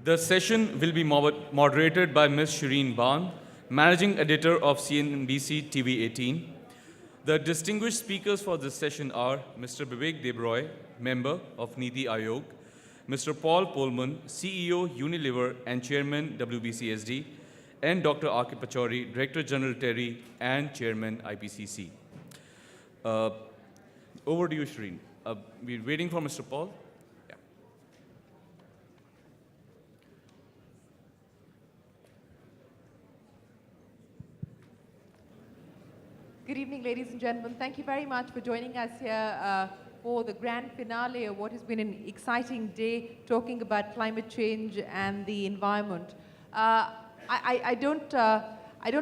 The session will be moderated by Ms. Shireen Ban, Managing Editor of CNBC TV 18. The distinguished speakers for this session are Mr. Vivek Debroy, Member of Niti Aayog, Mr. Paul Polman, CEO Unilever and Chairman WBCSD, and Dr. R.K. Pachauri, Director General TERI and Chairman IPCC. Over to you, Shireen. We're waiting for Mr. Paul. Yeah. Good evening, ladies and gentlemen. Thank you very much for joining us here for the grand finale of what has been an exciting day talking about climate change and the environment. I don't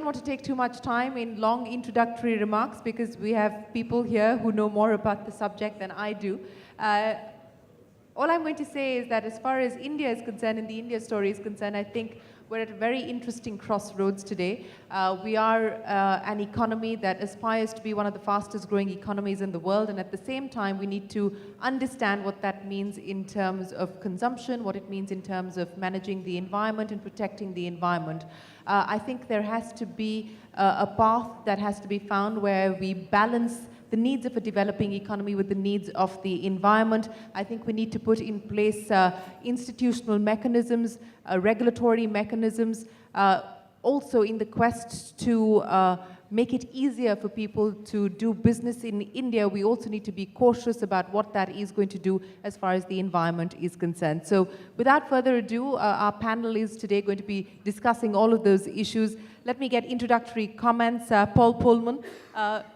want to take too much time in long introductory remarks because we have people here who know more about the subject than I do. All I'm going to say is that as far as India is concerned and the India story is concerned, I think we're at a very interesting crossroads today. We are an economy that aspires to be one of the fastest growing economies in the world, and at the same time we need to understand what that means in terms of consumption, what it means in terms of managing the environment and protecting the environment. I think there has to be a path that has to be found where we balance the needs of a developing economy with the needs of the environment. I think we need to put in place institutional mechanisms, regulatory mechanisms, also in the quest to make it easier for people to do business in India. We also need to be cautious about what that is going to do as far as the environment is concerned. So without further ado, our panel is today going to be discussing all of those issues. Let me get introductory comments. Paul Polman,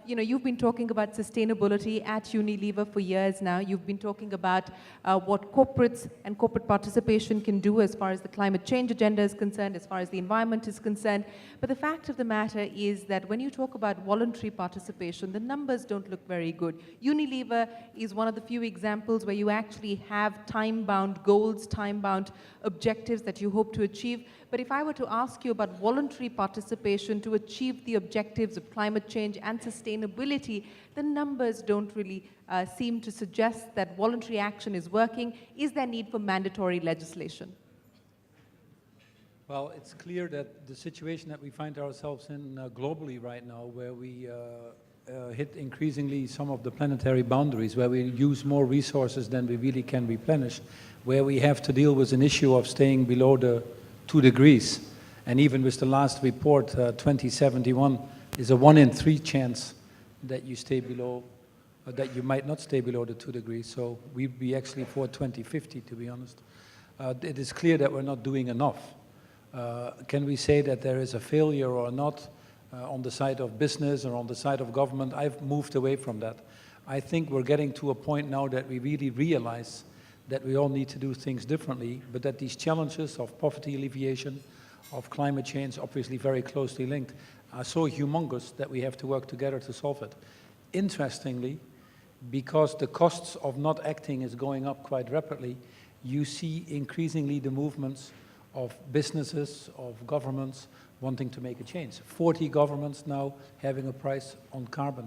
you've been talking about sustainability at Unilever for years now. You've been talking about what corporates and corporate participation can do as far as the climate change agenda is concerned, as far as the environment is concerned. But the fact of the matter is that when you talk about voluntary participation, the numbers don't look very good. Unilever is one of the few examples where you actually have time-bound goals, time-bound objectives that you hope to achieve. But if I were to ask you about voluntary participation to achieve the objectives of climate change and sustainability, the numbers don't really seem to suggest that voluntary action is working. Is there need for mandatory legislation? Well, it's clear that the situation that we find ourselves in globally right now, where we hit increasingly some of the planetary boundaries, where we use more resources than we really can replenish, where we have to deal with an issue of staying below the 2 degrees. And even with the last report, 2071 is a 1 in 3 chance that you stay below, that you might not stay below the 2 degrees. So we'd be actually for 2050, to be honest. It is clear that we're not doing enough. Can we say that there is a failure or not on the side of business or on the side of government? I've moved away from that. I think we're getting to a point now that we really realize that we all need to do things differently, but that these challenges of poverty alleviation, of climate change, obviously very closely linked, are so humongous that we have to work together to solve it. Interestingly, because the costs of not acting is going up quite rapidly, you see increasingly the movements of businesses, of governments wanting to make a change. 40 governments now having a price on carbon,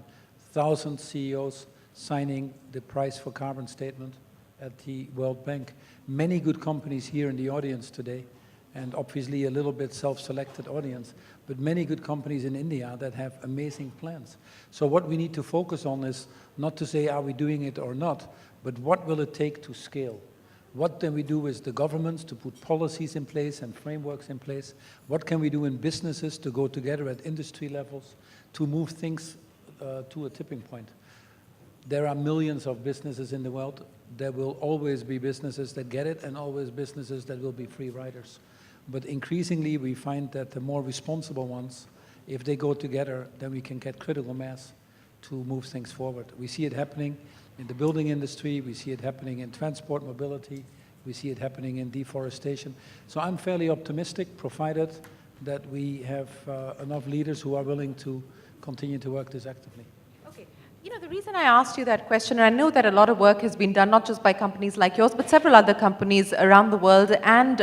1,000 CEOs signing the price for carbon statement at the World Bank. Many good companies here in the audience today, and obviously a little bit self-selected audience, but many good companies in India that have amazing plans. So what we need to focus on is not to say are we doing it or not, but what will it take to scale? What can we do with the governments to put policies in place and frameworks in place? What can we do in businesses to go together at industry levels to move things to a tipping point? There are millions of businesses in the world. There will always be businesses that get it and always businesses that will be free riders. But increasingly we find that the more responsible ones, if they go together, then we can get critical mass to move things forward. We see it happening in the building industry, we see it happening in transport mobility, we see it happening in deforestation. So I'm fairly optimistic, provided that we have enough leaders who are willing to continue to work this actively. Okay. You know, the reason I asked you that question, and I know that a lot of work has been done, not just by companies like yours, but several other companies around the world and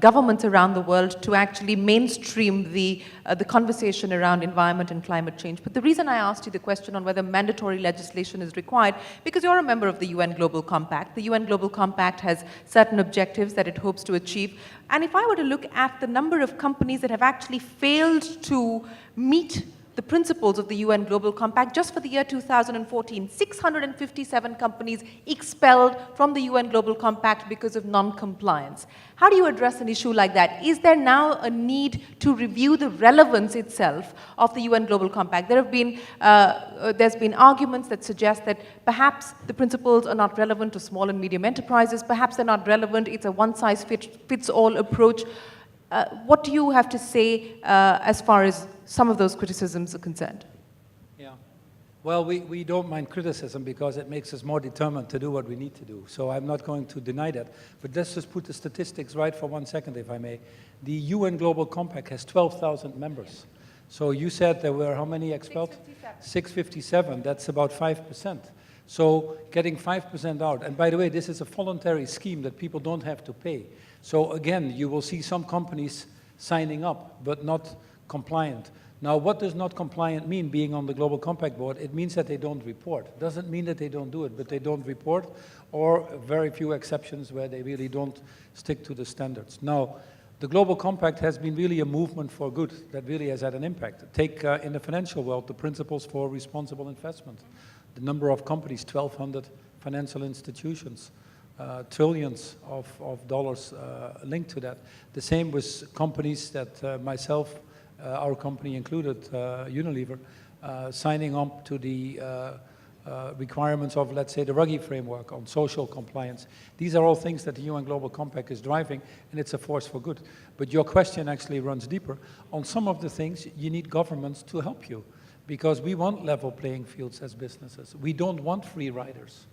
governments around the world to actually mainstream the conversation around environment and climate change. But the reason I asked you the question on whether mandatory legislation is required, because you're a member of the UN Global Compact. The UN Global Compact has certain objectives that it hopes to achieve. And if I were to look at the number of companies that have actually failed to meet the principles of the UN Global Compact, just for the year 2014, 657 companies expelled from the UN Global Compact because of non-compliance. How do you address an issue like that? Is there now a need to review the relevance itself of the UN Global Compact? There's been arguments that suggest that perhaps the principles are not relevant to small and medium enterprises, perhaps they're not relevant, it's a one-size-fits-all approach. What do you have to say as far as some of those criticisms are concerned? Yeah. Well, we don't mind criticism because it makes us more determined to do what we need to do. So I'm not going to deny that. But let's just put the statistics right for 1 second, if I may. The UN Global Compact has 12,000 members. So you said there were how many expelled? 657. That's about 5%. So getting 5% out, and by the way, this is a voluntary scheme that people don't have to pay. So again, you will see some companies signing up, but not compliant. Now, what does not compliant mean, being on the Global Compact board? It means that they don't report. Doesn't mean that they don't do it, but they don't report, or very few exceptions where they really don't stick to the standards. Now, the Global Compact has been really a movement for good that really has had an impact. Take in the financial world, the principles for responsible investment. The number of companies, 1,200 financial institutions, trillions of dollars linked to that. The same with companies that myself, our company included, Unilever, signing up to the requirements of, let's say, the Ruggie framework on social compliance. These are all things that the UN Global Compact is driving, and it's a force for good. But your question actually runs deeper. On some of the things, you need governments to help you, because we want level playing fields as businesses. We don't want free riders.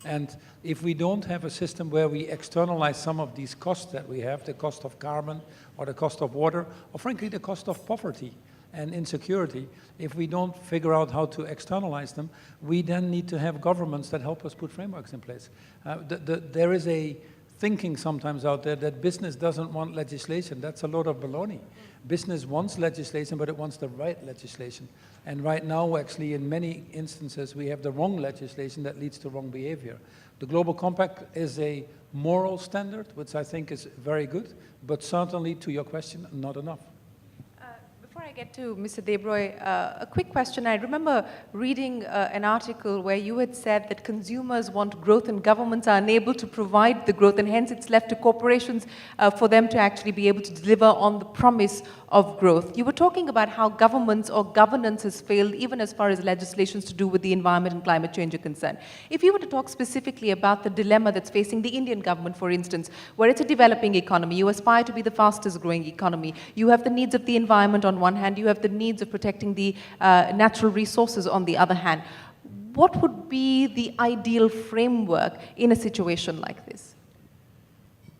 And if we don't have a system where we externalize some of these costs that we have, the cost of carbon or the cost of water, or frankly the cost of poverty and insecurity, if we don't figure out how to externalize them, we then need to have governments that help us put frameworks in place. There is a thinking sometimes out there that business doesn't want legislation. That's a load of baloney. Business wants legislation, but it wants the right legislation. And right now, actually, in many instances, we have the wrong legislation that leads to wrong behavior. The Global Compact is a moral standard, which I think is very good, but certainly, to your question, not enough. Before I get to Mr. Debroy, a quick question. I remember reading an article where you had said that consumers want growth and governments are unable to provide the growth, and hence it's left to corporations for them to actually be able to deliver on the promise of growth. You were talking about how governments or governance has failed, even as far as legislations to do with the environment and climate change are concerned. If you were to talk specifically about the dilemma that's facing the Indian government, for instance, where it's a developing economy, you aspire to be the fastest growing economy, you have the needs of the environment on one hand, you have the needs of protecting the natural resources on the other hand. What would be the ideal framework in a situation like this?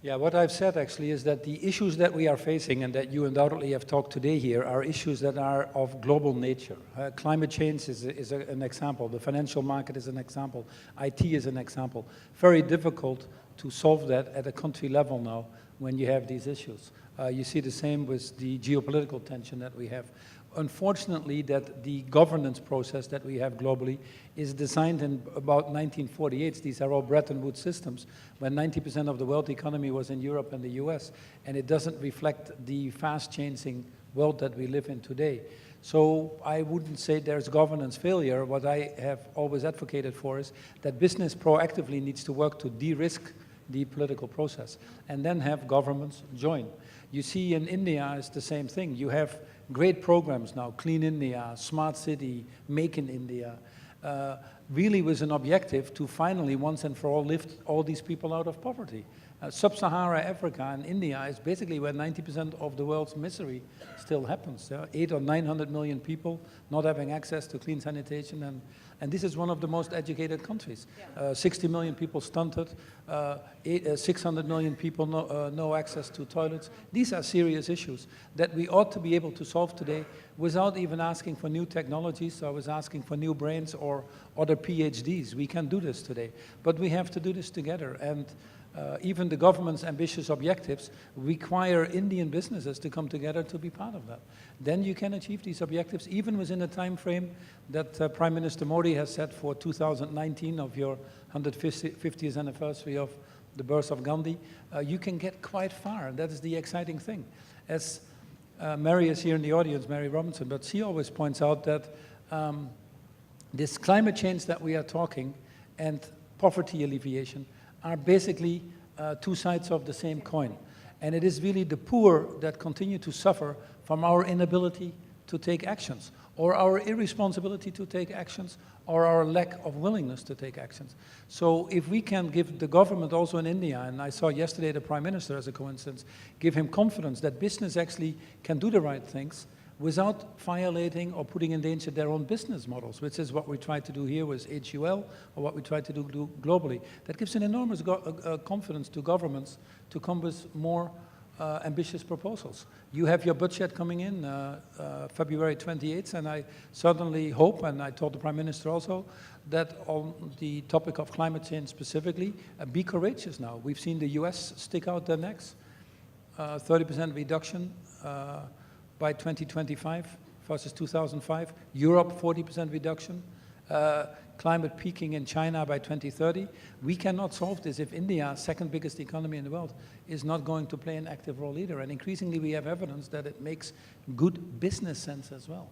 Yeah, what I've said actually is that the issues that we are facing and that you undoubtedly have talked today here are issues that are of global nature. Climate change is an example. The financial market is an example. IT is an example. Very difficult to solve that at a country level now when you have these issues. You see the same with the geopolitical tension that we have. Unfortunately, that the governance process that we have globally is designed in about 1948. These are all Bretton Woods systems, when 90% of the world economy was in Europe and the US, and it doesn't reflect the fast-changing world that we live in today. So I wouldn't say there's governance failure. What I have always advocated for is that business proactively needs to work to de-risk the political process, and then have governments join. You see in India, it's the same thing. You have great programs now, Clean India, Smart City, Make in India, really with an objective to finally, once and for all, lift all these people out of poverty. Sub-Saharan Africa and India is basically where 90% of the world's misery still happens. 800 or 900 million people not having access to clean sanitation And this is one of the most educated countries. 60 million people stunted, 600 million people no access to toilets. These are serious issues that we ought to be able to solve today without even asking for new technologies or with asking for new brains or other PhDs. We can do this today, but we have to do this together. And even the government's ambitious objectives require Indian businesses to come together to be part of that. Then you can achieve these objectives even within the time frame that Prime Minister Modi has set for 2019 of your 150th anniversary of the birth of Gandhi. You can get quite far, and that is the exciting thing. As Mary is here in the audience, Mary Robinson, but she always points out that this climate change that we are talking and poverty alleviation are basically two sides of the same coin. And it is really the poor that continue to suffer from our inability to take actions, or our irresponsibility to take actions, or our lack of willingness to take actions. So if we can give the government also in India, and I saw yesterday the Prime Minister as a coincidence, give him confidence that business actually can do the right things, without violating or putting in danger their own business models, which is what we try to do here with HUL, or what we try to do globally. That gives an enormous confidence to governments to come with more ambitious proposals. You have your budget coming in February 28th, and I certainly hope, and I told the Prime Minister also, that on the topic of climate change specifically, be courageous now. We've seen the US stick out their necks, 30% reduction by 2025 versus 2005. Europe, 40% reduction. Climate peaking in China by 2030. We cannot solve this if India, second biggest economy in the world, is not going to play an active role either. And increasingly we have evidence that it makes good business sense as well.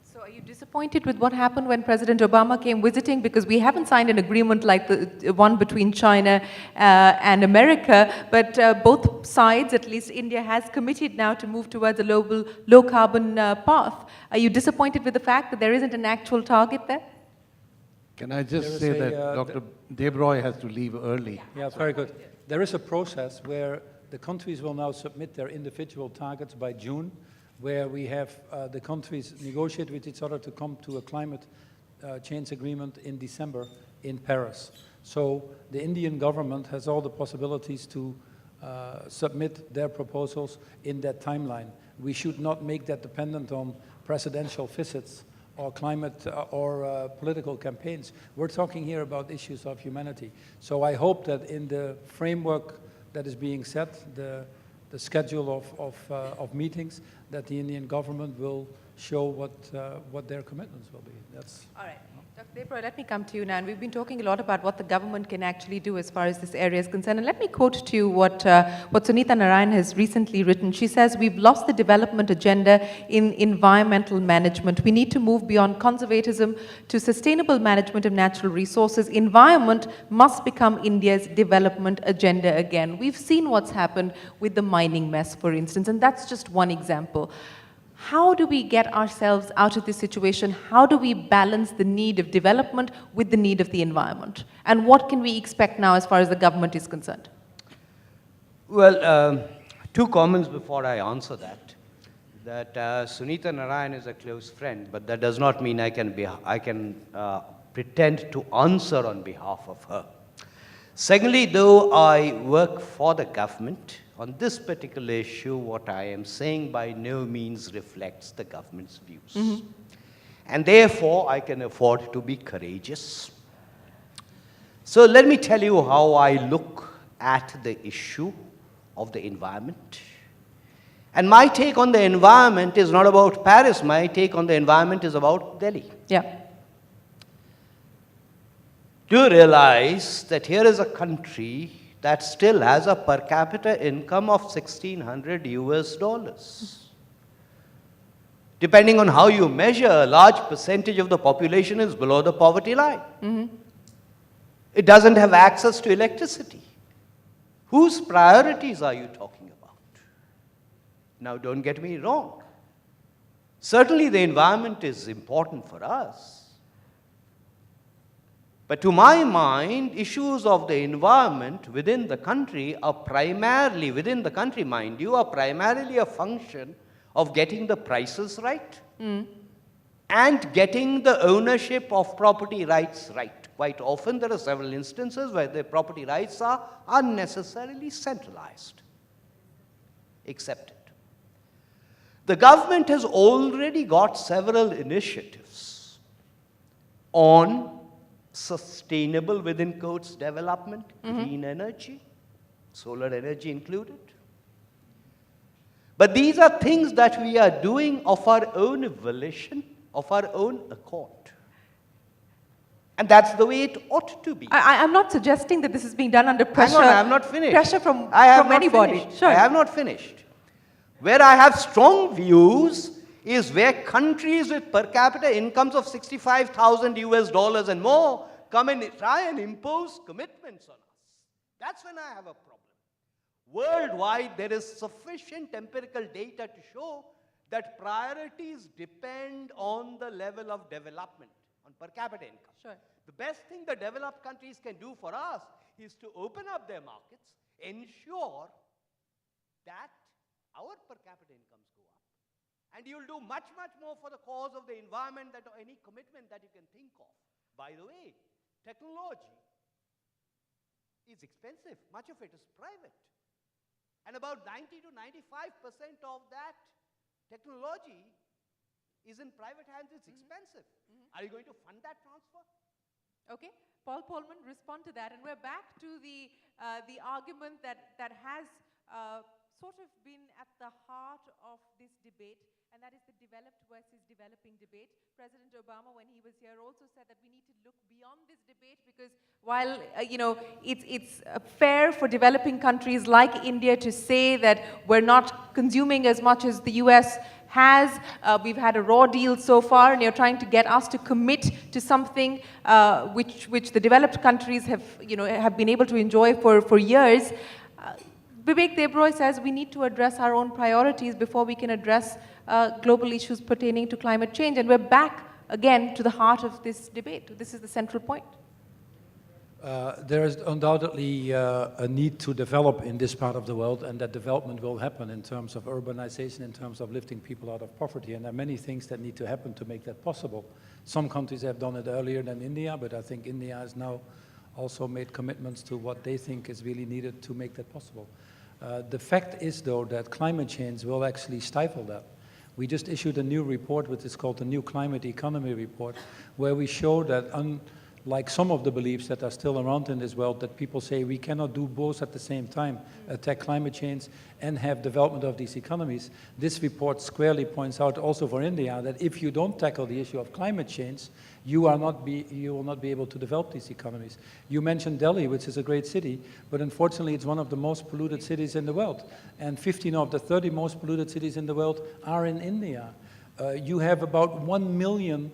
So are you disappointed with what happened when President Obama came visiting? Because we haven't signed an agreement like the one between China and America, but both sides, at least India, has committed now to move towards a low carbon path. Are you disappointed with the fact that there isn't an actual target there? Can I just say that Dr. Debroy has to leave early? Yeah, very good. There is a process where the countries will now submit their individual targets by June, where we have the countries negotiate with each other to come to a climate change agreement in December in Paris. So the Indian government has all the possibilities to submit their proposals in that timeline. We should not make that dependent on presidential visits or climate or political campaigns. We're talking here about issues of humanity. So I hope that in the framework that is being set, the schedule of meetings, that the Indian government will show what their commitments will be. That's all right. Dr. Debroy, let me come to you now. And we've been talking a lot about what the government can actually do as far as this area is concerned. And let me quote to you what Sunita Narayan has recently written. She says, "We've lost the development agenda in environmental management. We need to move beyond conservatism to sustainable management of natural resources. Environment must become India's development agenda again." We've seen what's happened with the mining mess, for instance, and that's just one example. How do we get ourselves out of this situation? How do we balance the need of development with the need of the environment? And what can we expect now as far as the government is concerned? Well, two comments before I answer that. That Sunita Narayan is a close friend, but that does not mean I can pretend to answer on behalf of her. Secondly, though I work for the government, on this particular issue, what I am saying by no means reflects the government's views. Mm-hmm. And therefore, I can afford to be courageous. So let me tell you how I look at the issue of the environment. And my take on the environment is not about Paris. My take on the environment is about Delhi. Yeah. Do you realize that here is a country that still has a per capita income of $1,600 US. Depending on how you measure, a large percentage of the population is below the poverty line. Mm-hmm. It doesn't have access to electricity. Whose priorities are you talking about? Now, don't get me wrong. Certainly, the environment is important for us. But to my mind, issues of the environment within the country are primarily, within the country, mind you, are primarily a function of getting the prices right. Mm. and getting the ownership of property rights right. Quite often there are several instances where the property rights are unnecessarily centralized, accepted. The government has already got several initiatives on sustainable, within quotes, development, green energy, solar energy included. But these are things that we are doing of our own volition, of our own accord. And that's the way it ought to be. I'm not suggesting that this is being done under pressure. Hang on, I have not finished. Pressure from not anybody. finished. Sure. I have not finished. Where I have strong views is where countries with per capita incomes of 65,000 US dollars and more come and try and impose commitments on us. That's when I have a problem. Worldwide, there is sufficient empirical data to show that priorities depend on the level of development, on per capita income. Sure. The best thing the developed countries can do for us is to open up their markets, ensure that our per capita incomes go up, and you'll do much, much more for the cause of the environment than any commitment that you can think of. By the way, technology is expensive. Much of it is private. And about 90 to 95% of that technology is in private hands. It's expensive. Are you going to fund that transfer? Okay, Paul Polman, respond to that. And we're back to the argument that has sort of been at the heart of this debate, and that is the developed versus developing debate. President Obama, when he was here, also said that we need to look beyond this debate because while, it's fair for developing countries like India to say that we're not consuming as much as the US has. We've had a raw deal so far, and you're trying to get us to commit to something which the developed countries have been able to enjoy for years. Vivek Debroy says we need to address our own priorities before we can address global issues pertaining to climate change. And we're back again to the heart of this debate. This is the central point. There is undoubtedly a need to develop in this part of the world, and that development will happen in terms of urbanization, in terms of lifting people out of poverty. And there are many things that need to happen to make that possible. Some countries have done it earlier than India, but I think India has now also made commitments to what they think is really needed to make that possible. The fact is, though, that climate change will actually stifle that. We just issued a new report, which is called the New Climate Economy Report, where we show that unlike some of the beliefs that are still around in this world, that people say we cannot do both at the same time, attack climate change and have development of these economies. This report squarely points out also for India that if you don't tackle the issue of climate change, you will not be able to develop these economies. You mentioned Delhi, which is a great city, but unfortunately it's one of the most polluted cities in the world. And 15 of the 30 most polluted cities in the world are in India. You have about 1 million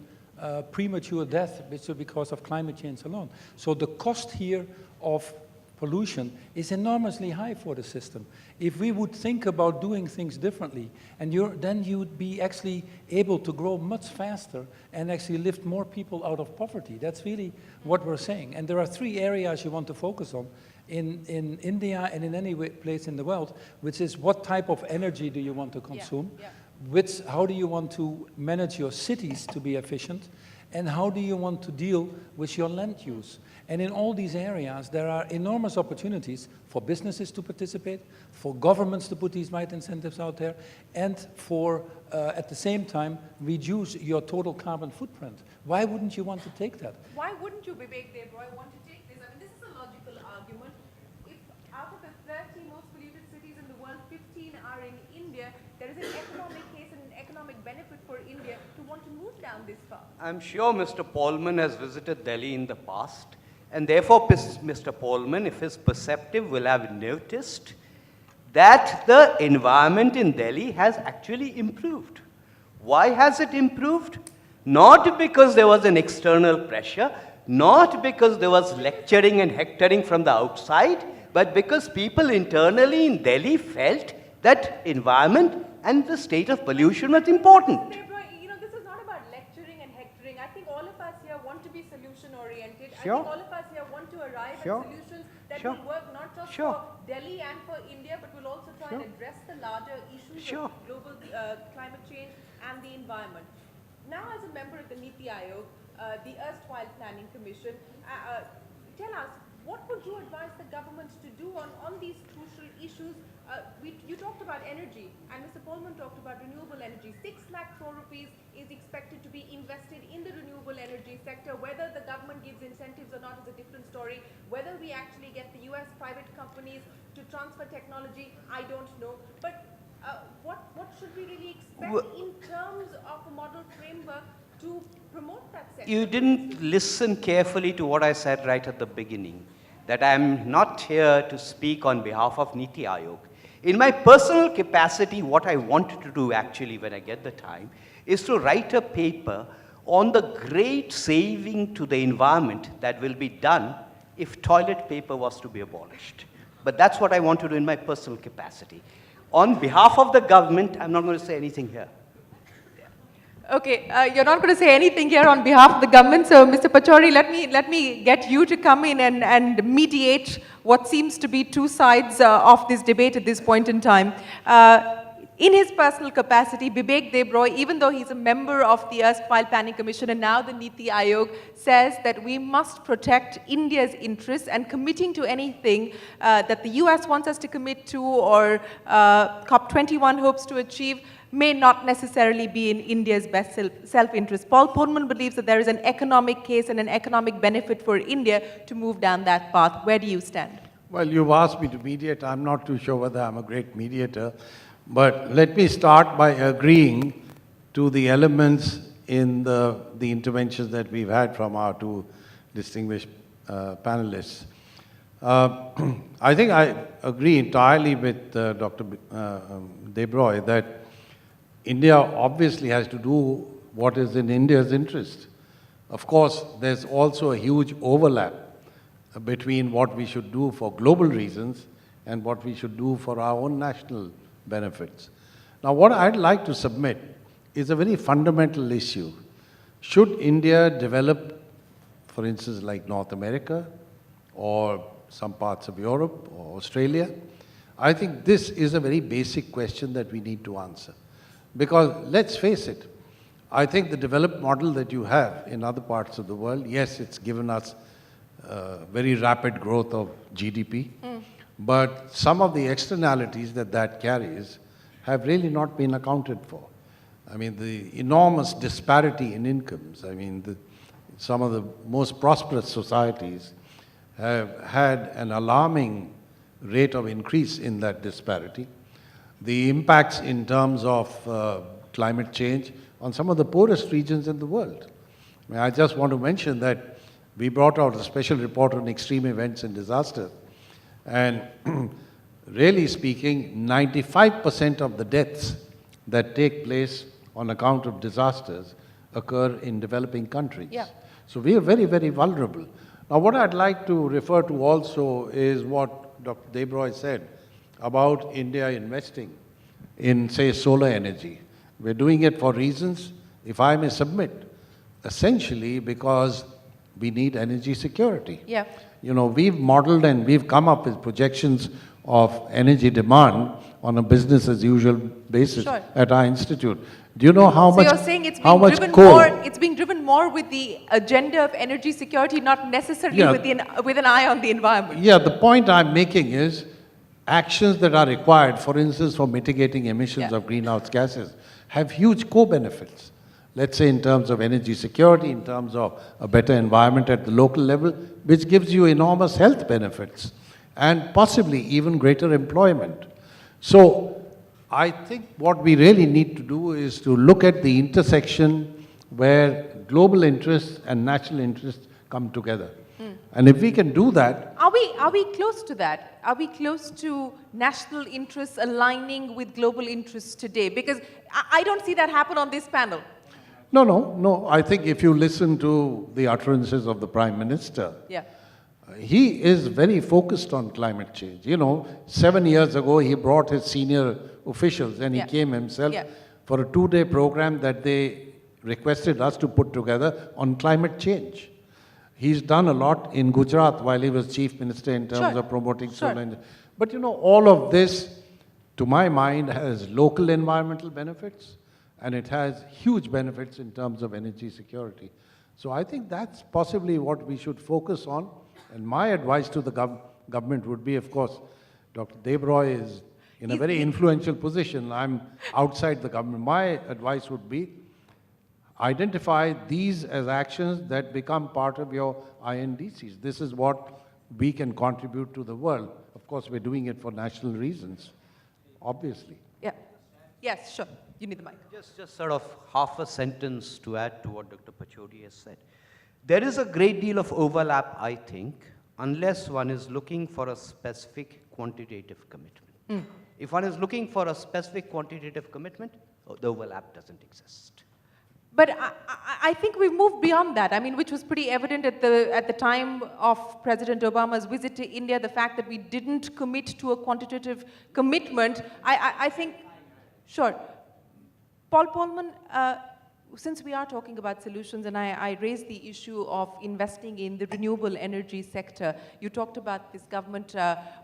premature deaths because of climate change alone. So the cost here of pollution is enormously high for the system. If we would think about doing things differently, and then you would be actually able to grow much faster and actually lift more people out of poverty. That's really what we're saying. And there are 3 areas you want to focus on in India and in any place in the world, which is what type of energy do you want to consume? How do you want to manage your cities to be efficient? And how do you want to deal with your land use? And in all these areas, there are enormous opportunities for businesses to participate, for governments to put these right incentives out there, and for, at the same time, reduce your total carbon footprint. Why wouldn't you want to take that? Why wouldn't you, Vivek Debroy, want to take this? I mean, this is a logical argument. If out of the 30 most polluted cities in the world, 15 are in India, there is an economic case and an economic benefit for India to want to move down this far. I'm sure Mr. Polman has visited Delhi in the past, and therefore Mr. Polman, if he's perceptive, will have noticed that the environment in Delhi has actually improved. Why has it improved? Not because there was an external pressure, not because there was lecturing and hectoring from the outside, but because people internally in Delhi felt that environment and the state of pollution was important. This is not about lecturing and hectoring. I think all of us here want to be solution-oriented. Sure. I think all of us here want to arrive Sure. at solutions that Sure. will work not just Sure. for Delhi and for India, but will also try and address the larger issues Sure. of global climate change and the environment. now as a member of the Niti Aayog, the erstwhile Planning Commission, tell us, what would you advise the government to do on these crucial issues? You talked about energy, and Mr. Polman talked about renewable energy. 6 lakh crore rupees is expected to be invested in the renewable energy sector. Whether the government gives incentives or not is a different story. Whether we actually get the US private companies to transfer technology, I don't know. But what should we really expect in terms of a model framework to promote that sector? You didn't listen carefully to what I said right at the beginning, that I am not here to speak on behalf of Niti Aayog. In my personal capacity, what I want to do actually when I get the time is to write a paper on the great saving to the environment that will be done if toilet paper was to be abolished. But that's what I want to do in my personal capacity. On behalf of the government, I'm not going to say anything here. Okay, you're not going to say anything here on behalf of the government, so Mr. Pachauri, let me get you to come in and mediate what seems to be two sides of this debate at this point in time. In his personal capacity, Bibek Debroy, even though he's a member of the erstwhile Planning Commission and now the Niti Aayog, says that we must protect India's interests, and committing to anything that the US wants us to commit to or COP21 hopes to achieve may not necessarily be in India's best self-interest. Paul Polman believes that there is an economic case and an economic benefit for India to move down that path. Where do you stand? Well, you've asked me to mediate. I'm not too sure whether I'm a great mediator. But let me start by agreeing to the elements in the interventions that we've had from our two distinguished panelists. I think I agree entirely with Dr. Debroy that India obviously has to do what is in India's interest. Of course, there's also a huge overlap between what we should do for global reasons and what we should do for our own national benefits. Now, what I'd like to submit is a very fundamental issue. Should India develop, for instance, like North America or some parts of Europe or Australia? I think this is a very basic question that we need to answer. Because let's face it, I think the developed model that you have in other parts of the world, yes, it's given us very rapid growth of GDP, but some of the externalities that carries have really not been accounted for. I mean, the enormous disparity in incomes. I mean, some of the most prosperous societies have had an alarming rate of increase in that disparity. The impacts in terms of climate change on some of the poorest regions in the world. I mean, I just want to mention that we brought out a special report on extreme events and disasters. And really speaking, 95% of the deaths that take place on account of disasters occur in developing countries. Yeah. So we are very, very vulnerable. Now, what I'd like to refer to also is what Dr. Debroy said about India investing in, say, solar energy. We're doing it for reasons, if I may submit, essentially because we need energy security. Yeah. You know, we've modeled and we've come up with projections of energy demand on a business as usual basis at our institute. Do you know how much? So you're saying it's being driven more with the agenda of energy security, not necessarily with an eye on the environment. Yeah, the point I'm making is actions that are required, for instance, for mitigating emissions of greenhouse gases, have huge co-benefits. Let's say in terms of energy security, in terms of a better environment at the local level, which gives you enormous health benefits and possibly even greater employment. So I think what we really need to do is to look at the intersection where global interests and national interests come together. And if we can do that... Are we close to that? Are we close to national interests aligning with global interests today? Because I don't see that happen on this panel. No. I think if you listen to the utterances of the Prime Minister, he is very focused on climate change. You know, 7 years ago, he brought his senior officials and he came himself for a 2-day program that they requested us to put together on climate change. He's done a lot in Gujarat while he was Chief Minister in terms of promoting solar energy. But you know, all of this, to my mind, has local environmental benefits and it has huge benefits in terms of energy security. So I think that's possibly what we should focus on. And my advice to the government would be, of course, Dr. Debroy is in a very influential position. I'm outside the government. My advice would be, identify these as actions that become part of your INDCs. This is what we can contribute to the world. Of course, we're doing it for national reasons, obviously. Yeah. Yes, sure. You need the mic. Just sort of half a sentence to add to what Dr. Pachodi has said. There is a great deal of overlap, I think, unless one is looking for a specific quantitative commitment. If one is looking for a specific quantitative commitment, the overlap doesn't exist. But I think we've moved beyond that. I mean, which was pretty evident at the time of President Obama's visit to India, the fact that we didn't commit to a quantitative commitment. I think, sure. Paul Polman, since we are talking about solutions, and I raised the issue of investing in the renewable energy sector, you talked about this government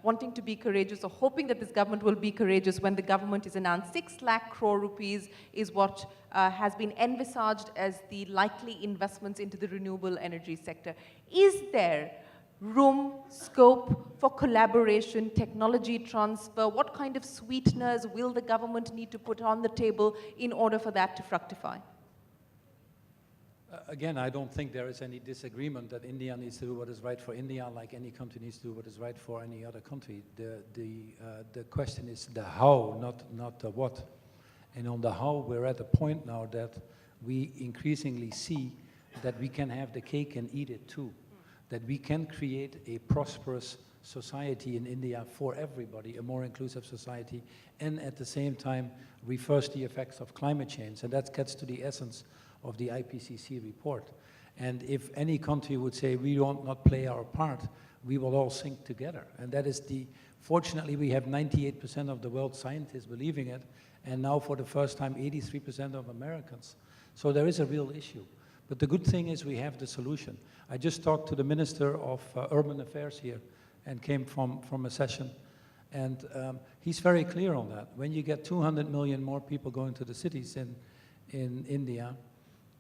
wanting to be courageous, or hoping that this government will be courageous when the government is announced 6 lakh crore rupees is what has been envisaged as the likely investments into the renewable energy sector. Is there room, scope for collaboration, technology transfer? What kind of sweeteners will the government need to put on the table in order for that to fructify? Again, I don't think there is any disagreement that India needs to do what is right for India, like any country needs to do what is right for any other country. The question is the how, not the what. And on the how, we're at a point now that we increasingly see that we can have the cake and eat it too. That we can create a prosperous society in India for everybody, a more inclusive society, and at the same time reverse the effects of climate change. And that gets to the essence of the IPCC report. And if any country would say we don't not play our part, we will all sink together. And that is fortunately we have 98% of the world's scientists believing it, and now for the first time 83% of Americans. So there is a real issue. But the good thing is we have the solution. I just talked to the Minister of Urban Affairs here and came from a session. And he's very clear on that. When you get 200 million more people going to the cities in India,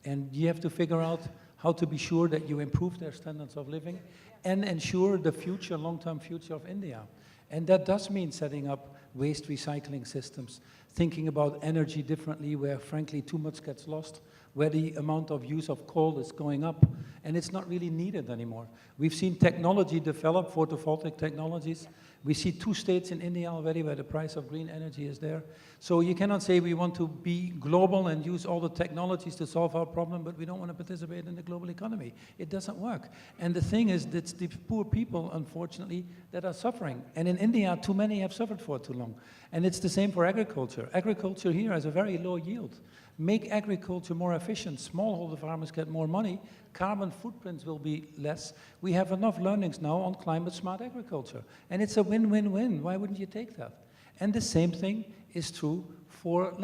and you have to figure out how to be sure that you improve their standards of living and ensure the future, long-term future of India. And that does mean setting up waste recycling systems, thinking about energy differently where frankly too much gets lost, where the amount of use of coal is going up and it's not really needed anymore. We've seen technology develop, photovoltaic technologies. We see 2 states in India already where the price of green energy is there. So you cannot say we want to be global and use all the technologies to solve our problem, but we don't want to participate in the global economy. It doesn't work. And the thing is, it's the poor people, unfortunately, that are suffering. And in India, too many have suffered for too long. And it's the same for agriculture. Agriculture here has a very low yield. Make agriculture more efficient. Smallholder farmers get more money. Carbon footprints will be less. We have enough learnings now on climate smart agriculture. And it's a win-win-win. Why wouldn't you take that? And the same thing is true for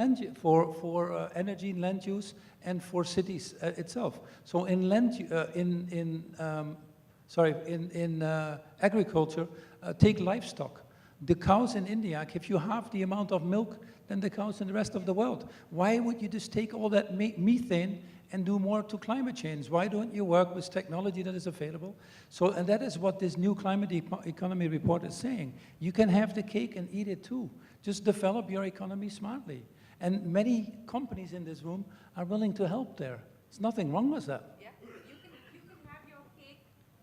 energy and land use and for cities itself. So in agriculture, take livestock. The cows in India give you half the amount of milk than the cows in the rest of the world. Why would you just take all that methane and do more to climate change? Why don't you work with technology that is available? So, and that is what this new climate economy report is saying. You can have the cake and eat it too. Just develop your economy smartly. And many companies in this room are willing to help there. There's nothing wrong with that. Yeah. You can have your cake.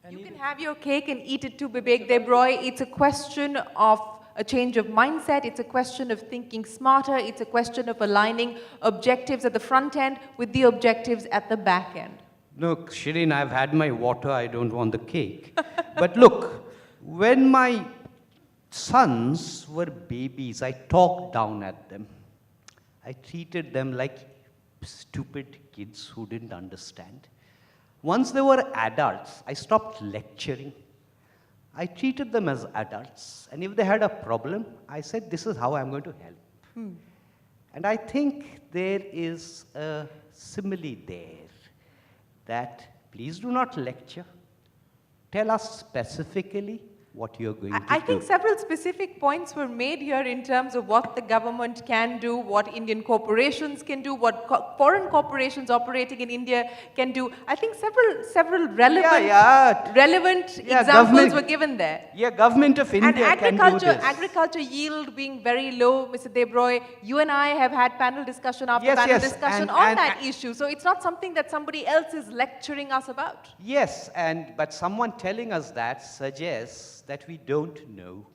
You can have your cake and eat it too, Bibek Debroy. It's a question of a change of mindset. It's a question of thinking smarter. It's a question of aligning objectives at the front end with the objectives at the back end. Look, Shireen, I've had my water. I don't want the cake. But look, when my sons were babies, I talked down at them. I treated them like stupid kids who didn't understand. Once they were adults, I stopped lecturing. I treated them as adults, and if they had a problem, I said, this is how I'm going to help. And I think there is a simile there, that please do not lecture. Tell us specifically what you're going to I do. think several specific points were made here in terms of what the government can do, what Indian corporations can do, what foreign corporations operating in India can do. I think several relevant examples government- were given there. Yeah, government of And India can do this. agriculture yield being very low, Mr. Debroy, you and I have had panel discussion after Yes, panel yes, discussion and- on and- that issue. So it's not something that somebody else is lecturing us about. Yes, but someone telling us that suggests that we don't know.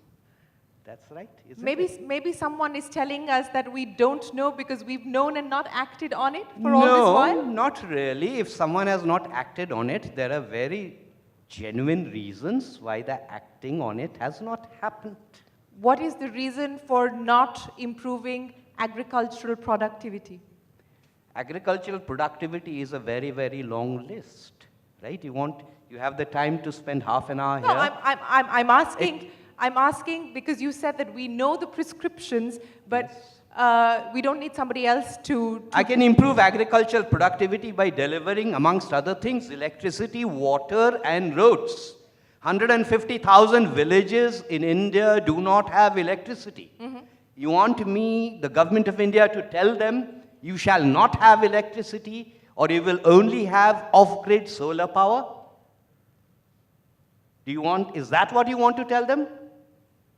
That's right, isn't it? Maybe someone is telling us that we don't know because we've known and not acted on it for all this while? No, not really. If someone has not acted on it, there are very genuine reasons why the acting on it has not happened. What is the reason for not improving agricultural productivity? Agricultural productivity is a very, very long list, right? You have the time to spend half an hour No, here. I'm asking because you said that we know the prescriptions, but we don't need somebody else to I can improve agricultural productivity by delivering, amongst other things, electricity, water, and roads. 150,000 villages in India do not have electricity. You want me, the government of India, to tell them, you shall not have electricity, or you will only have off-grid solar power? Is that what you want to tell them?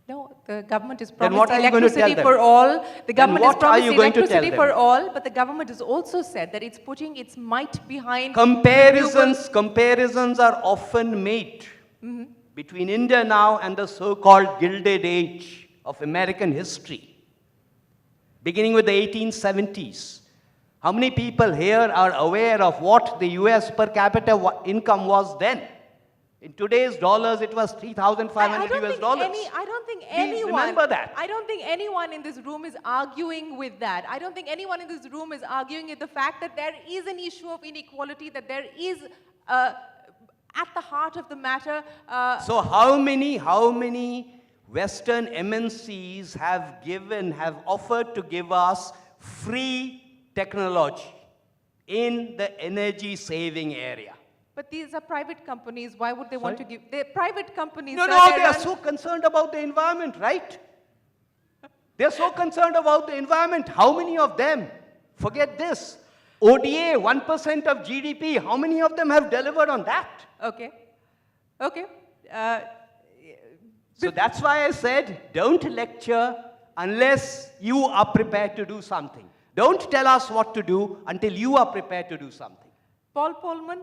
No, the government is Then what promising are you going to tell electricity them? for all. The Then government is what are you promising going to tell electricity them? for all, but the government has also said that it's putting its might behind Comparisons are often made between India now and the so-called Gilded Age of American history, beginning with the 1870s. How many people here are aware of what the US per capita income was then? In today's dollars, it was 3,500 US dollars. I don't think Please anyone. remember that. I don't think anyone in this room is arguing with that. I don't think anyone in this room is arguing with the fact that there is an issue of inequality, that there is, at the heart of the matter. So how many Western MNCs have offered to give us free technology in the energy saving area? But these are private companies. Why would they want to give? They're private companies. No, sir. no, They're they are run- so concerned about the environment, right? They're so concerned about the environment. How many of them? Forget this. ODA, 1% of GDP, how many of them have delivered on that? Okay. Okay. So that's why I said, don't lecture unless you are prepared to do something. Don't tell us what to do until you are prepared to do something. Paul Polman.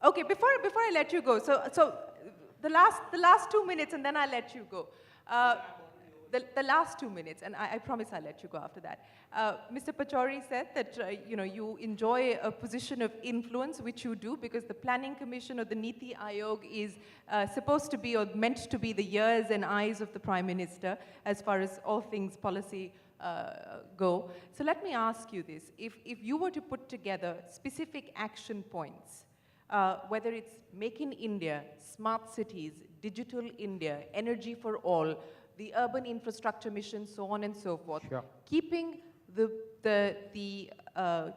Okay. Before I let you go, so the last 2 minutes, and then I'll let you go. The last 2 minutes, and I promise I'll let you go after that. Mr. Pachauri said that you enjoy a position of influence, which you do, because the Planning Commission or the Niti Aayog is supposed to be or meant to be the ears and eyes of the Prime Minister as far as all things policy go. So let me ask you this. If you were to put together specific action points, whether it's Make in India, smart cities, digital India, energy for all, the urban infrastructure mission, so on and so forth, Sure. keeping the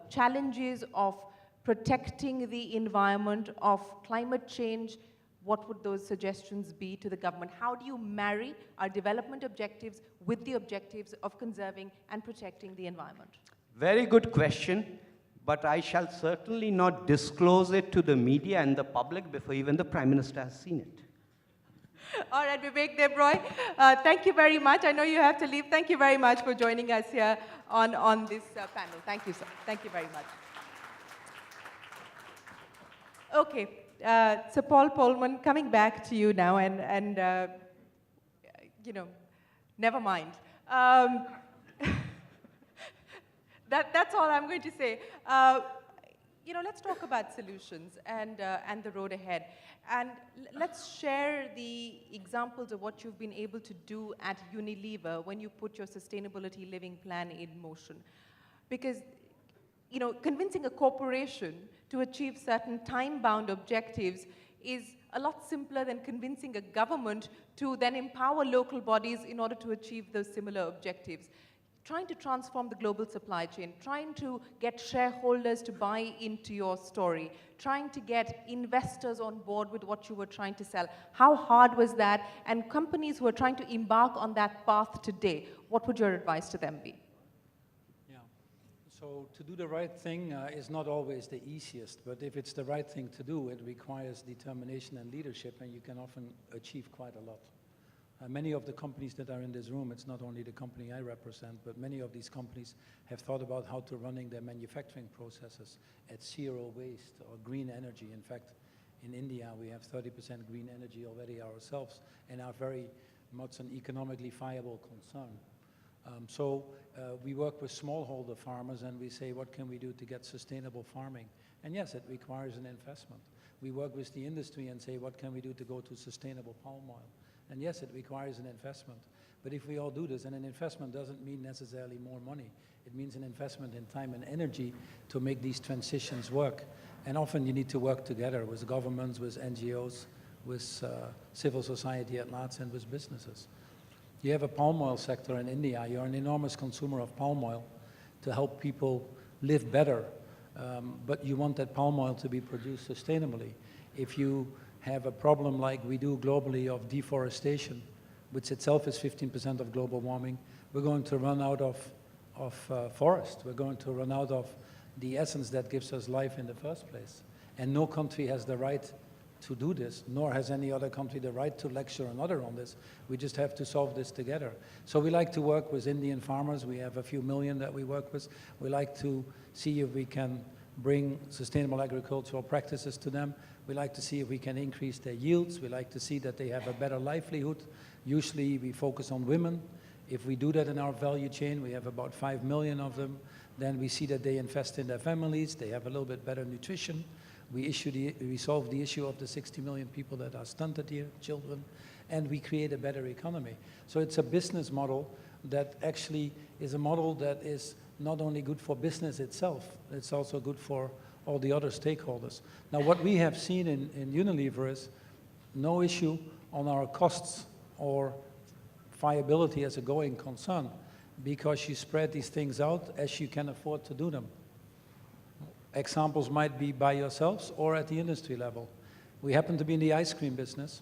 challenges of protecting the environment, of climate change, what would those suggestions be to the government? How do you marry our development objectives with the objectives of conserving and protecting the environment? Very good question, but I shall certainly not disclose it to the media and the public before even the Prime Minister has seen it. All right, Vivek Debroy, thank you very much. I know you have to leave. Thank you very much for joining us here on this panel. Thank you, sir. Thank you very much. Okay, so Paul Polman, coming back to you now, and never mind. That's all I'm going to say. Let's talk about solutions and the road ahead. And let's share the examples of what you've been able to do at Unilever when you put your sustainability living plan in motion. Because, convincing a corporation to achieve certain time-bound objectives is a lot simpler than convincing a government to then empower local bodies in order to achieve those similar objectives. trying to transform the global supply chain, trying to get shareholders to buy into your story, trying to get investors on board with what you were trying to sell. How hard was that? And companies who are trying to embark on that path today, what would your advice to them be? Yeah. So to do the right thing is not always the easiest, but if it's the right thing to do, it requires determination and leadership, and you can often achieve quite a lot. Many of the companies that are in this room, it's not only the company I represent, but many of these companies have thought about how to running their manufacturing processes at zero waste or green energy. In fact, in India, we have 30% green energy already ourselves and are very much an economically viable concern. We work with smallholder farmers and we say, what can we do to get sustainable farming? And yes, it requires an investment. We work with the industry and say, what can we do to go to sustainable palm oil? And yes, it requires an investment. But if we all do this, and an investment doesn't mean necessarily more money, it means an investment in time and energy to make these transitions work. And often you need to work together with governments, with NGOs, with civil society at large, and with businesses. You have a palm oil sector in India. You're an enormous consumer of palm oil to help people live better. But you want that palm oil to be produced sustainably. If you have a problem like we do globally of deforestation, which itself is 15% of global warming, we're going to run out of forest. We're going to run out of the essence that gives us life in the first place. And no country has the right to do this, nor has any other country the right to lecture another on this. We just have to solve this together. So we like to work with Indian farmers. We have a few million that we work with. We like to see if we can bring sustainable agricultural practices to them. We like to see if we can increase their yields. We like to see that they have a better livelihood. Usually we focus on women. If we do that in our value chain, we have about 5 million of them, then we see that they invest in their families, they have a little bit better nutrition. We solve the issue of the 60 million people that are stunted here, children, and we create a better economy. So it's a business model that actually is a model that is not only good for business itself, it's also good for all the other stakeholders. Now what we have seen in Unilever is no issue on our costs or viability as a going concern, because you spread these things out as you can afford to do them. Examples might be by yourselves or at the industry level. We happen to be in the ice cream business,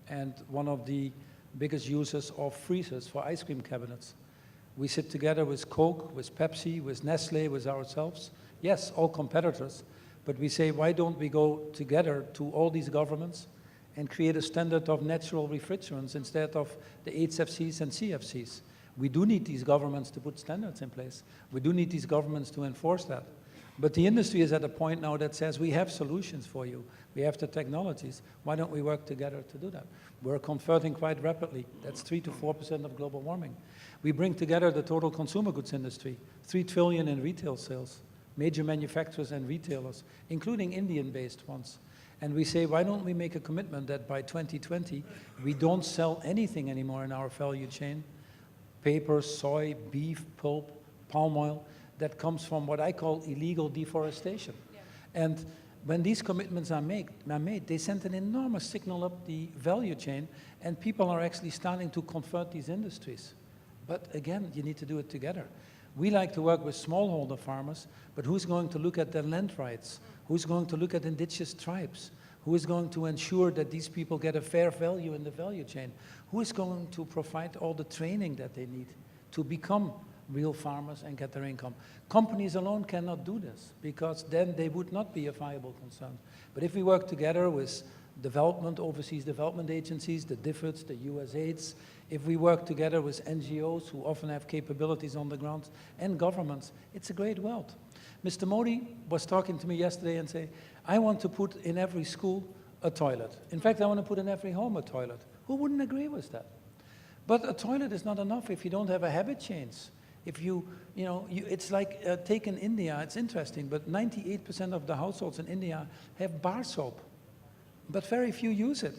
and one of the biggest users of freezers for ice cream cabinets. We sit together with Coke, with Pepsi, with Nestle, with ourselves. Yes, all competitors, but we say, why don't we go together to all these governments and create a standard of natural refrigerants instead of the HFCs and CFCs? We do need these governments to put standards in place. We do need these governments to enforce that. But the industry is at a point now that says, we have solutions for you. We have the technologies. Why don't we work together to do that? We're converting quite rapidly. That's 3 to 4% of global warming. We bring together the total consumer goods industry, 3 trillion in retail sales, major manufacturers and retailers, including Indian-based ones. And we say, why don't we make a commitment that by 2020, we don't sell anything anymore in our value chain, paper, soy, beef, pulp, palm oil, that comes from what I call illegal deforestation. Yeah. And when these commitments are made, they send an enormous signal up the value chain, and people are actually starting to convert these industries. But again, you need to do it together. We like to work with smallholder farmers, but who's going to look at their land rights? Who's going to look at indigenous tribes? Who is going to ensure that these people get a fair value in the value chain? Who is going to provide all the training that they need to become real farmers and get their income? Companies alone cannot do this, because then they would not be a viable concern. But if we work together with development, overseas development agencies, the DFIDs, the USAIDs, if we work together with NGOs who often have capabilities on the ground, and governments, it's a great world. Mr. Modi was talking to me yesterday and say, I want to put in every school a toilet. In fact, I want to put in every home a toilet. Who wouldn't agree with that? But a toilet is not enough if you don't have a habit change. If it's like, take in India, it's interesting, but 98% of the households in India have bar soap, but very few use it.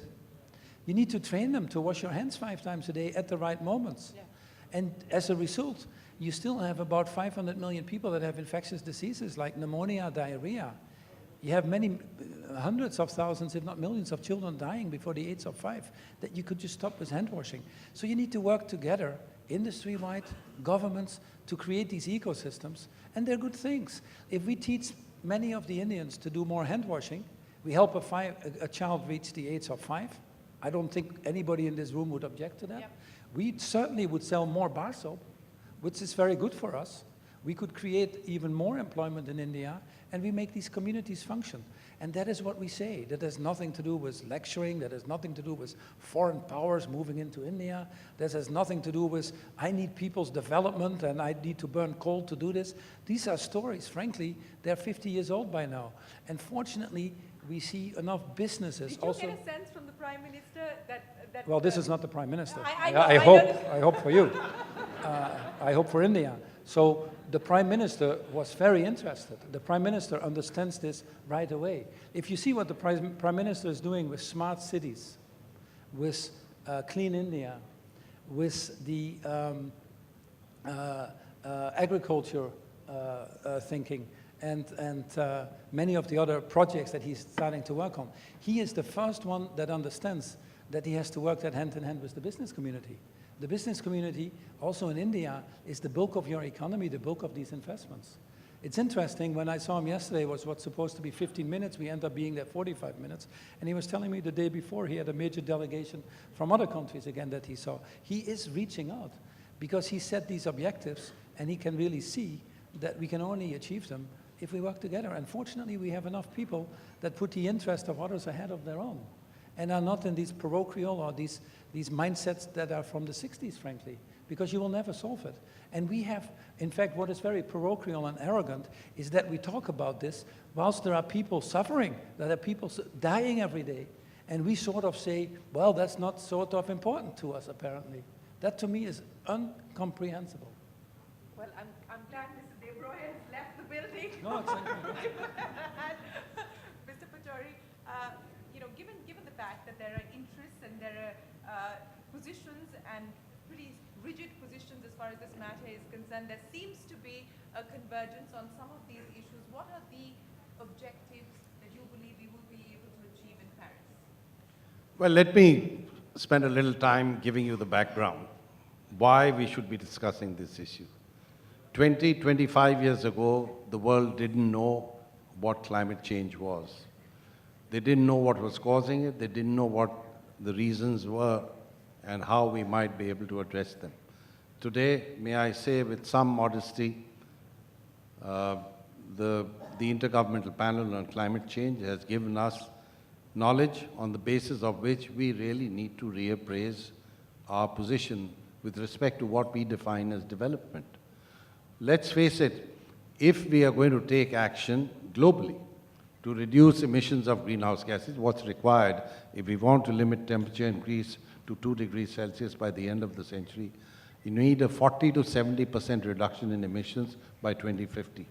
You need to train them to wash your hands 5 times a day at the right moments. Yeah. And as a result, you still have about 500 million people that have infectious diseases like pneumonia, diarrhea. You have many, hundreds of thousands, if not millions of children dying before the age of 5 that you could just stop with hand washing. So you need to work together, industry-wide, governments, to create these ecosystems, and they're good things. If we teach many of the Indians to do more hand washing, we help a child reach the age of 5. I don't think anybody in this room would object to that. Yep. We certainly would sell more bar soap, which is very good for us. We could create even more employment in India, and we make these communities function. And that is what we say. That has nothing to do with lecturing. That has nothing to do with foreign powers moving into India. That has nothing to do with, I need people's development and I need to burn coal to do this. These are stories, frankly, they're 50 years old by now. And fortunately, we see enough businesses Did you also... get a sense from the Prime Minister that Well, this is not the Prime Minister. I know, I know. I hope for you. I hope for India. So the Prime Minister was very interested. The Prime Minister understands this right away. If you see what the Prime Minister is doing with smart cities, with Clean India, with the agriculture thinking, and many of the other projects that he's starting to work on, he is the first one that understands that he has to work that hand in hand with the business community. The business community, also in India, is the bulk of your economy, the bulk of these investments. It's interesting, when I saw him yesterday, it was what's supposed to be 15 minutes, we end up being there 45 minutes, and he was telling me the day before he had a major delegation from other countries again that he saw. He is reaching out, because he set these objectives, and he can really see that we can only achieve them if we work together. And fortunately, we have enough people that put the interest of others ahead of their own, and are not in these parochial or these mindsets that are from the 60s, frankly, because you will never solve it. And we have, in fact, what is very parochial and arrogant is that we talk about this whilst there are people suffering, there are people dying every day, and we sort of say, well, that's not sort of important to us, apparently. That, to me, is incomprehensible. Well, I'm glad Mr. Debroy has left the building. No, it's okay. Mr. Pachauri, given the fact that there are interests and there are positions and pretty rigid positions as far as this matter is concerned, there seems to be a convergence on some of these issues. What are the objectives that you believe we will be able to achieve in Paris? Well, let me spend a little time giving you the background, why we should be discussing this issue. 25 years ago, the world didn't know what climate change was. They didn't know what was causing it, they didn't know what the reasons were and how we might be able to address them. Today, may I say with some modesty, the Intergovernmental Panel on Climate Change has given us knowledge on the basis of which we really need to reappraise our position with respect to what we define as development. Let's face it, if we are going to take action globally to reduce emissions of greenhouse gases, what's required if we want to limit temperature increase to 2 degrees Celsius by the end of the century, you need a 40 to 70% reduction in emissions by 2050.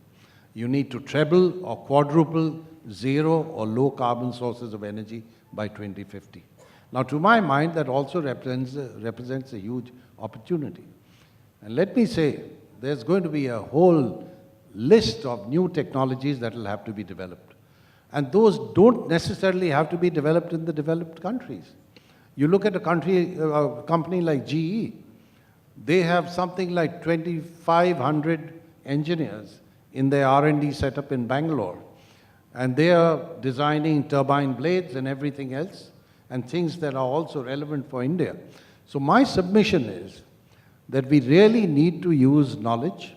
You need to treble or quadruple zero or low carbon sources of energy by 2050. Now, to my mind, that also represents a huge opportunity. And let me say, there's going to be a whole list of new technologies that will have to be developed. And those don't necessarily have to be developed in the developed countries. You look at a company like GE, they have something like 2,500 engineers in their R&D setup in Bangalore. And they are designing turbine blades and everything else, and things that are also relevant for India. So my submission is that we really need to use knowledge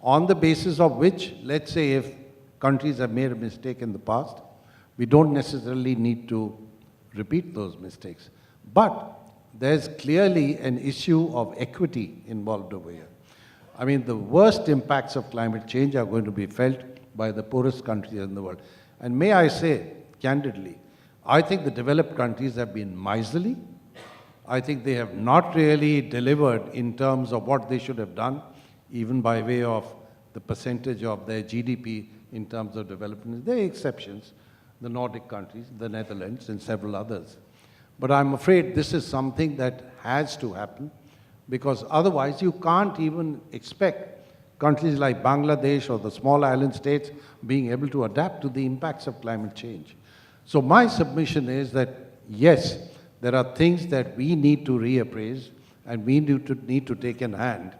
on the basis of which, let's say if countries have made a mistake in the past, we don't necessarily need to repeat those mistakes. But there's clearly an issue of equity involved over here. I mean, the worst impacts of climate change are going to be felt by the poorest countries in the world. And may I say, candidly, I think the developed countries have been miserly. I think they have not really delivered in terms of what they should have done, even by way of the percentage of their GDP in terms of development. There are exceptions, the Nordic countries, the Netherlands, and several others. But I'm afraid this is something that has to happen, because otherwise you can't even expect countries like Bangladesh or the small island states being able to adapt to the impacts of climate change. So my submission is that, yes, there are things that we need to reappraise and we need to take in hand,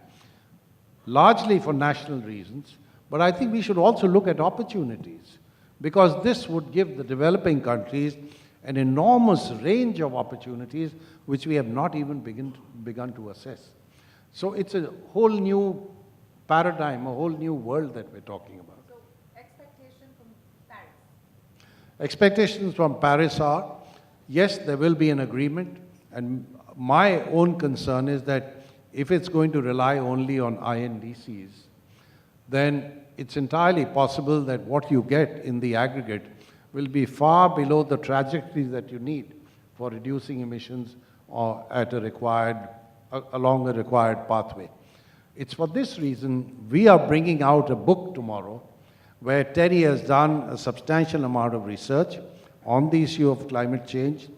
largely for national reasons, but I think we should also look at opportunities, because this would give the developing countries an enormous range of opportunities which we have not even begun to assess. So it's a whole new paradigm, a whole new world that we're talking about. So, expectation from Paris? Expectations from Paris are, yes, there will be an agreement, and my own concern is that if it's going to rely only on INDCs, then it's entirely possible that what you get in the aggregate will be far below the trajectory that you need for reducing emissions or along a required pathway. It's for this reason we are bringing out a book tomorrow where Terry has done a substantial amount of research on the issue of climate change,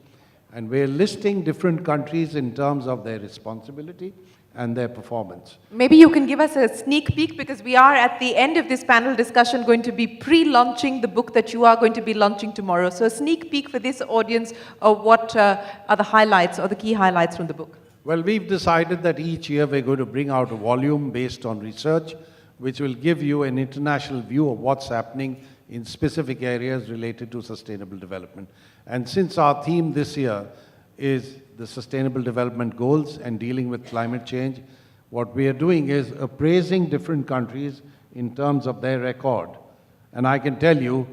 and we're listing different countries in terms of their responsibility and their performance. Maybe you can give us a sneak peek, because we are at the end of this panel discussion going to be pre-launching the book that you are going to be launching tomorrow. So a sneak peek for this audience of what are the highlights or the key highlights from the book. Well, we've decided that each year we're going to bring out a volume based on research, which will give you an international view of what's happening in specific areas related to sustainable development. And since our theme this year is the Sustainable Development Goals and dealing with climate change, what we are doing is appraising different countries in terms of their record. And I can tell you,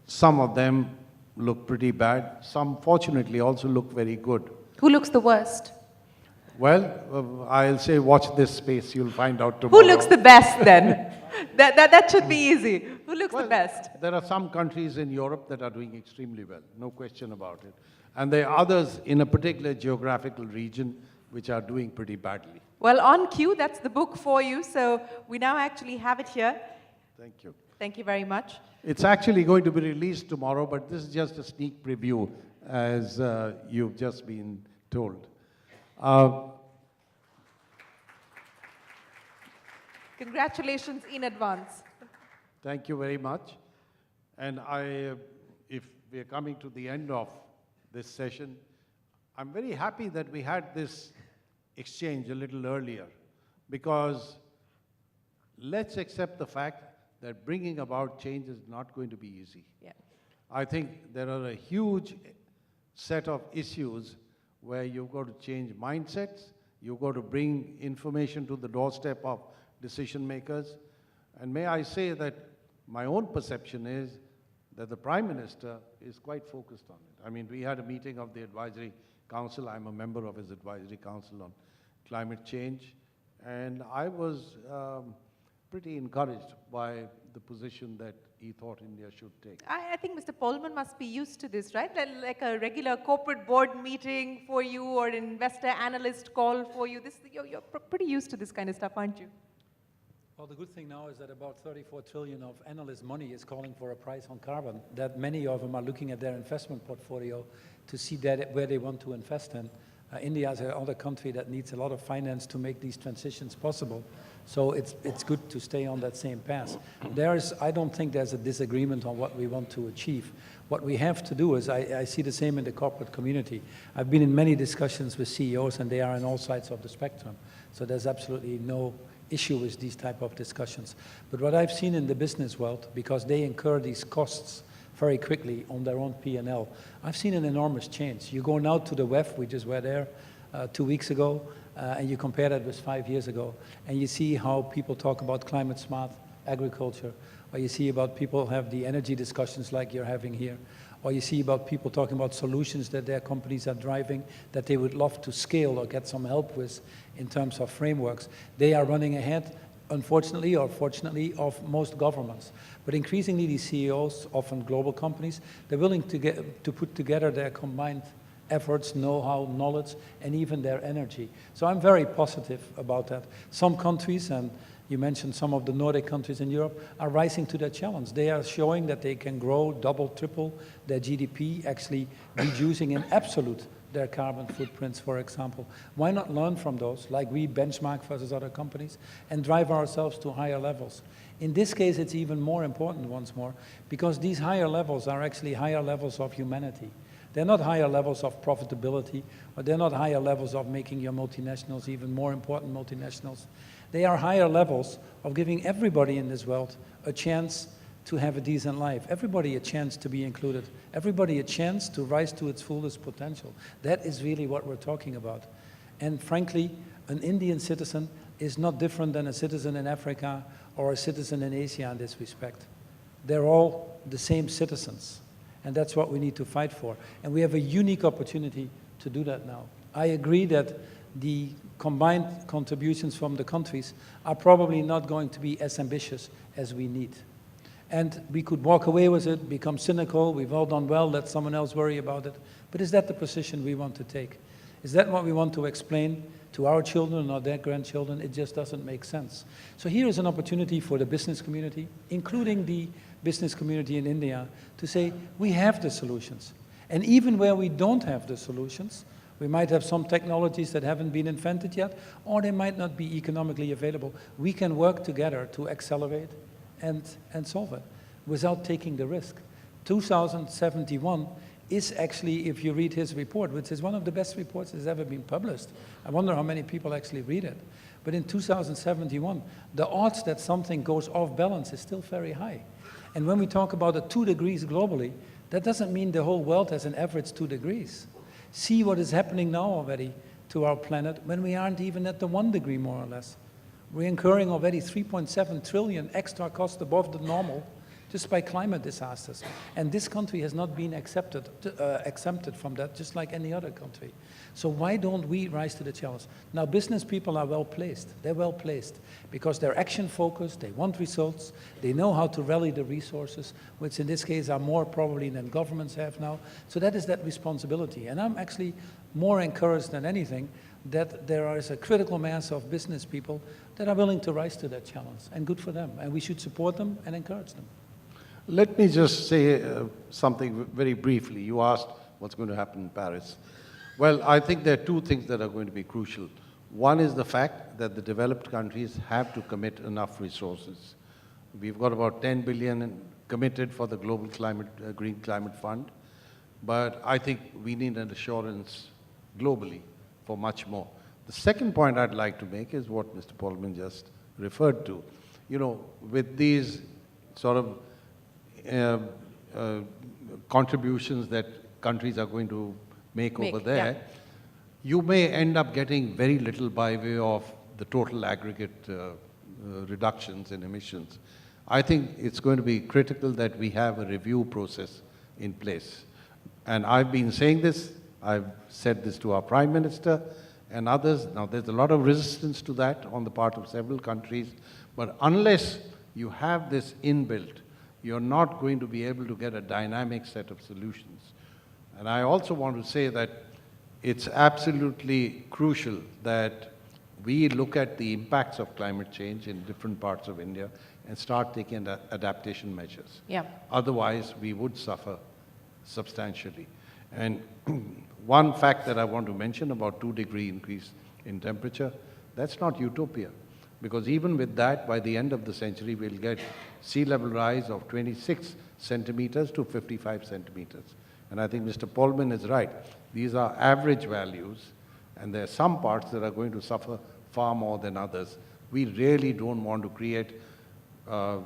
some of them look pretty bad. Some, fortunately, also look very good. Who looks the worst? Well, I'll say watch this space. You'll find out tomorrow. Who looks the best then? that should be easy. Who looks the best? There are some countries in Europe that are doing extremely well, no question about it. And there are others in a particular geographical region which are doing pretty badly. Well, on cue, that's the book for you. So we now actually have it here. Thank you. Thank you very much. It's actually going to be released tomorrow, but this is just a sneak preview, as you've just been told. Congratulations in advance. Thank you very much. And if we're coming to the end of this session, I'm very happy that we had this exchange a little earlier, because let's accept the fact that bringing about change is not going to be easy. Yeah. I think there are a huge set of issues where you've got to change mindsets, you've got to bring information to the doorstep of decision makers. And may I say that my own perception is that the Prime Minister is quite focused on it. I mean, we had a meeting of the Advisory Council. I'm a member of his Advisory Council on climate change. And I was pretty encouraged by the position that he thought India should take. I think Mr. Polman must be used to this, right? Like a regular corporate board meeting for you or an investor analyst call for you. You're pretty used to this kind of stuff, aren't you? Well, the good thing now is that about 34 trillion of analyst money is calling for a price on carbon, that many of them are looking at their investment portfolio to see where they want to invest in. India is another country that needs a lot of finance to make these transitions possible. So it's good to stay on that same path. I don't think there's a disagreement on what we want to achieve. What we have to do is, I see the same in the corporate community. I've been in many discussions with CEOs, and they are on all sides of the spectrum. So there's absolutely no issue with these type of discussions. But what I've seen in the business world, because they incur these costs very quickly on their own P&L, I've seen an enormous change. You go now to the WEF, we just were there 2 weeks ago, and you compare that with 5 years ago, and you see how people talk about climate smart agriculture, or you see about people have the energy discussions like you're having here, or you see about people talking about solutions that their companies are driving that they would love to scale or get some help with in terms of frameworks. They are running ahead, unfortunately or fortunately, of most governments. But increasingly these CEOs, often global companies, they're willing to put together their combined efforts, know-how, knowledge, and even their energy. So I'm very positive about that. Some countries, and you mentioned some of the Nordic countries in Europe, are rising to that challenge. They are showing that they can grow, double, triple their GDP, actually reducing in absolute their carbon footprints, for example. Why not learn from those, like we benchmark versus other companies, and drive ourselves to higher levels? In this case, it's even more important once more, because these higher levels are actually higher levels of humanity. They're not higher levels of profitability, or they're not higher levels of making your multinationals even more important multinationals. They are higher levels of giving everybody in this world a chance to have a decent life, everybody a chance to be included, everybody a chance to rise to its fullest potential. That is really what we're talking about. And frankly, an Indian citizen is not different than a citizen in Africa or a citizen in Asia in this respect. They're all the same citizens, and that's what we need to fight for. And we have a unique opportunity to do that now. I agree that the combined contributions from the countries are probably not going to be as ambitious as we need. And we could walk away with it, become cynical, we've all done well, let someone else worry about it. But is that the position we want to take? Is that what we want to explain to our children or their grandchildren? It just doesn't make sense. So here is an opportunity for the business community, including the business community in India, to say, we have the solutions. And even where we don't have the solutions, we might have some technologies that haven't been invented yet, or they might not be economically available. We can work together to accelerate and solve it without taking the risk. 2071 is actually, if you read his report, which is one of the best reports that's ever been published. I wonder how many people actually read it. But in 2071, the odds that something goes off balance is still very high. And when we talk about the 2 degrees globally, that doesn't mean the whole world has an average 2 degrees. See what is happening now already to our planet when we aren't even at the 1 degree, more or less. We're incurring already 3.7 trillion extra cost above the normal just by climate disasters. And this country has not been exempted from that, just like any other country. So why don't we rise to the challenge? Now, business people are well placed. They're well placed because they're action focused, they want results, they know how to rally the resources, which in this case are more probably than governments have now. So that is that responsibility. And I'm actually more encouraged than anything that there is a critical mass of business people that are willing to rise to that challenge, and good for them. And we should support them and encourage them. Let me just say something very briefly. You asked what's going to happen in Paris. Well, I think there are 2 things that are going to be crucial. One is the fact that the developed countries have to commit enough resources. We've got about 10 billion committed for the Global Green Climate Fund, but I think we need an assurance globally for much more. The second point I'd like to make is what Mr. Polman just referred to. You know, with these sort of contributions that countries are going to make over there, yeah. You may end up getting very little by way of the total aggregate reductions in emissions. I think it's going to be critical that we have a review process in place. And I've been saying this, I've said this to our Prime Minister and others. Now, there's a lot of resistance to that on the part of several countries, but unless you have this inbuilt, you're not going to be able to get a dynamic set of solutions. And I also want to say that it's absolutely crucial that we look at the impacts of climate change in different parts of India and start taking adaptation measures. Yeah. Otherwise, we would suffer substantially. And one fact that I want to mention about 2-degree increase in temperature, that's not utopia. Because even with that, by the end of the century, we'll get sea level rise of 26 centimeters to 55 centimeters. And I think Mr. Polman is right. These are average values, and there are some parts that are going to suffer far more than others. We really don't want to create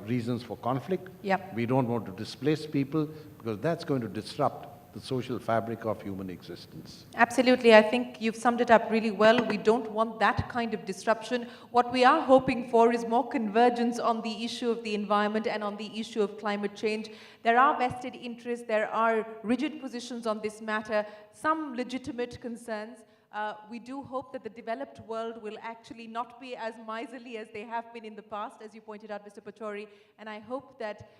reasons for conflict. Yep. We don't want to displace people, because that's going to disrupt the social fabric of human existence. Absolutely. I think you've summed it up really well. We don't want that kind of disruption. What we are hoping for is more convergence on the issue of the environment and on the issue of climate change. There are vested interests, there are rigid positions on this matter, some legitimate concerns. We do hope that the developed world will actually not be as miserly as they have been in the past, as you pointed out, Mr. Pachauri. And I hope that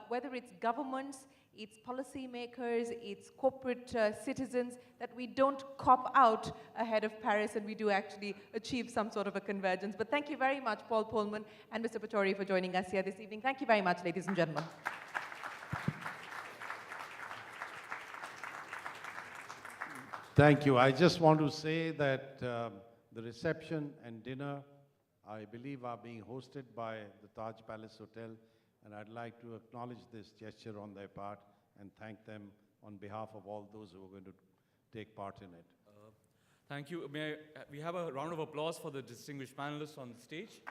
whether it's governments, it's policymakers, it's corporate citizens, that we don't cop out ahead of Paris and we do actually achieve some sort of a convergence. But thank you very much, Paul Polman and Mr. Pachauri, for joining us here this evening. Thank you very much, ladies and gentlemen. Thank you. I just want to say that the reception and dinner, I believe, are being hosted by the Taj Palace Hotel, and I'd like to acknowledge this gesture on their part and thank them on behalf of all those who are going to take part in it. Thank you. We have a round of applause for the distinguished panelists on the stage.